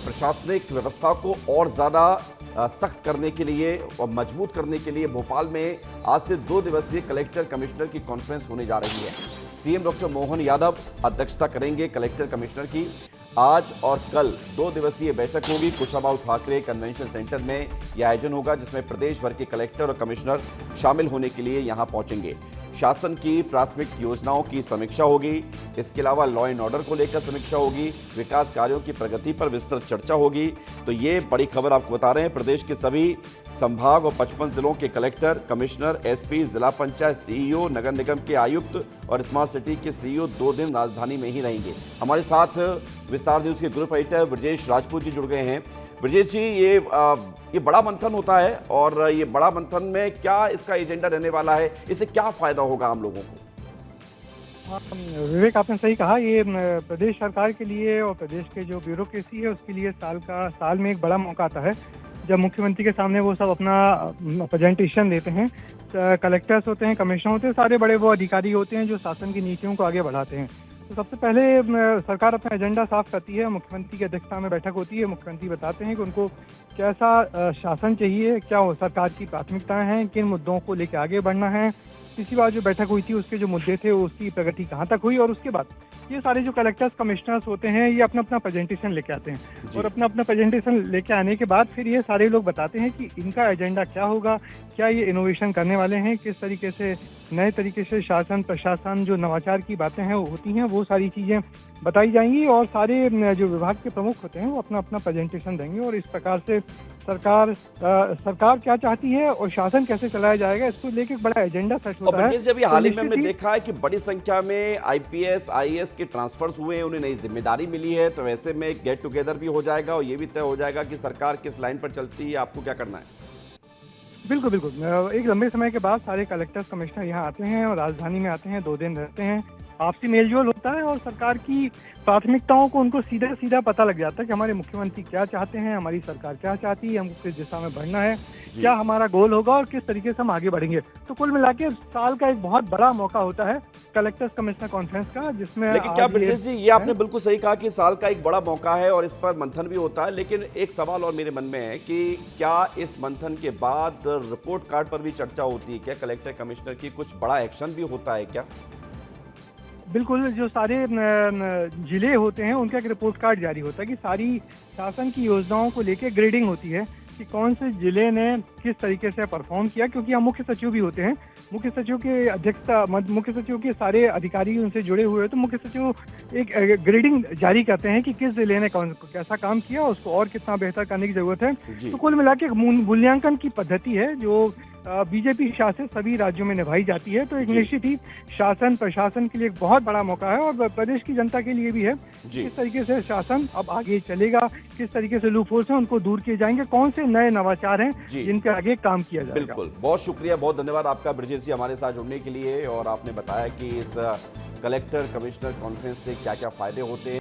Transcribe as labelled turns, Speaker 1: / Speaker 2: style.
Speaker 1: प्रशासनिक व्यवस्था को और ज़्यादा सख्त करने के लिए और मजबूत करने के लिए भोपाल में आज से 2 दिवसीय कलेक्टर कमिश्नर की कॉन्फ्रेंस होने जा रही है। सीएम डॉक्टर मोहन यादव अध्यक्षता करेंगे कलेक्टर कमिश्नर की। आज और कल 2 दिवसीय बैठक होगी। कुशाभाऊ ठाकरे कन्वेंशन सेंटर में यह आयोजन होगा, जिसमें प्रदेश भर के कलेक्टर और कमिश्नर शामिल होने के लिए यहां पहुंचेंगे। शासन की प्राथमिक योजनाओं की समीक्षा होगी। इसके अलावा लॉ एंड ऑर्डर को लेकर समीक्षा होगी। विकास कार्यों की प्रगति पर विस्तृत चर्चा होगी। तो ये बड़ी खबर आपको बता रहे हैं। प्रदेश के सभी संभाग और 55 जिलों के कलेक्टर, कमिश्नर, एसपी, जिला पंचायत सीईओ, नगर निगम के आयुक्त और स्मार्ट सिटी के सीईओ 2 दिन राजधानी में ही रहेंगे। हमारे साथ विस्तार न्यूज के ग्रुप एडिटर ब्रजेश राजपूत जी जुड़ गए हैं। ब्रजेश जी, ये बड़ा मंथन होता है और ये बड़ा मंथन में क्या इसका एजेंडा रहने वाला है? इससे क्या फायदा होगा आम लोगों को?
Speaker 2: विवेक, आपने सही कहा। ये प्रदेश सरकार के लिए और प्रदेश के जो ब्यूरोक्रेसी है उसके लिए साल में एक बड़ा मौका आता है, जब मुख्यमंत्री के सामने वो सब अपना प्रेजेंटेशन देते हैं। कलेक्टर्स होते हैं, कमिश्नर होते हैं, सारे बड़े वो अधिकारी होते हैं जो शासन की नीतियों को आगे बढ़ाते हैं। तो सबसे पहले सरकार अपना एजेंडा साफ करती है। मुख्यमंत्री की अध्यक्षता में बैठक होती है। मुख्यमंत्री बताते हैं कि उनको कैसा शासन चाहिए, क्या सरकार की प्राथमिकताएं हैं, किन मुद्दों को लेकर आगे बढ़ना है। पिछली बार जो बैठक हुई थी उसके जो मुद्दे थे उसकी प्रगति कहाँ तक हुई, और उसके बाद ये सारे जो कलेक्टर्स कमिश्नर्स होते हैं ये अपना अपना प्रेजेंटेशन लेके आते हैं। और अपना अपना प्रेजेंटेशन लेके आने के बाद फिर ये सारे लोग बताते हैं कि इनका एजेंडा क्या होगा, क्या ये इनोवेशन करने वाले हैं, किस तरीके से नए तरीके से शासन प्रशासन जो नवाचार की बातें हैं वो होती हैं, वो सारी चीज़ें बताई जाएंगी। और सारे जो विभाग के प्रमुख होते हैं वो अपना अपना प्रेजेंटेशन देंगे। और इस प्रकार से सरकार क्या चाहती है और शासन कैसे चलाया जाएगा, इसको लेके एक बड़ा एजेंडा सेट होता है।
Speaker 1: जैसे अभी हाल ही में हमने देखा है कि बड़ी संख्या में आईपीएस आईएएस के ट्रांसफर्स हुए हैं, उन्हें नई जिम्मेदारी मिली है, तो वैसे में एक गेट टुगेदर भी हो जाएगा और ये भी तय हो जाएगा कि सरकार किस लाइन पर चलती है, आपको क्या करना है।
Speaker 2: बिल्कुल बिल्कुल। एक लंबे समय के बाद सारे कलेक्टर्स कमिश्नर यहाँ आते हैं और राजधानी में आते हैं, 2 दिन रहते हैं। आपसी मेलजोल होता है और सरकार की प्राथमिकताओं को उनको सीधा सीधा पता लग जाता है कि हमारे मुख्यमंत्री क्या चाहते हैं, हमारी सरकार क्या चाहती है, हमको किस दिशा में बढ़ना है, क्या हमारा गोल होगा और किस तरीके से हम आगे बढ़ेंगे। तो कुल मिला के साल का एक बहुत बड़ा मौका होता है कलेक्टर्स कमिश्नर कॉन्फ्रेंस का, जिसमें
Speaker 1: लेकिन क्या ब्रजेश जी, ये आपने बिल्कुल सही कहा कि साल का एक बड़ा मौका है और इस पर मंथन भी होता है। लेकिन एक सवाल और मेरे मन में है कि क्या इस मंथन के बाद रिपोर्ट कार्ड पर भी चर्चा होती है क्या? कलेक्टर कमिश्नर की कुछ बड़ा एक्शन भी होता है क्या?
Speaker 2: बिल्कुल। जो सारे जिले होते हैं उनका एक रिपोर्ट कार्ड जारी होता है कि सारी शासन की योजनाओं को लेके ग्रेडिंग होती है कि कौन से जिले ने किस तरीके से परफॉर्म किया, क्योंकि यहाँ मुख्य सचिव भी होते हैं। मुख्य सचिव के अध्यक्षता, मुख्य सचिव के सारे अधिकारी उनसे जुड़े हुए हैं, तो मुख्य सचिव एक ग्रेडिंग जारी करते हैं कि किस जिले ने कैसा काम किया, उसको और कितना बेहतर करने की जरूरत है। तो कुल मिला के मूल्यांकन की पद्धति है जो बीजेपी शासित सभी राज्यों में निभाई जाती है। तो एक निश्चित ही शासन प्रशासन के लिए एक बहुत बड़ा मौका है और प्रदेश की जनता के लिए भी है। किस तरीके से शासन अब आगे चलेगा, किस तरीके से लूप होल्स हैं उनको दूर किए जाएंगे, कौन से नए नवाचार हैं जिनके आगे काम किया जाएगा।
Speaker 1: बिल्कुल, बहुत शुक्रिया, बहुत धन्यवाद आपका ब्रजेश जी हमारे साथ जुड़ने के लिए। और आपने बताया कि इस कलेक्टर कमिश्नर कॉन्फ्रेंस से क्या क्या फायदे होते हैं।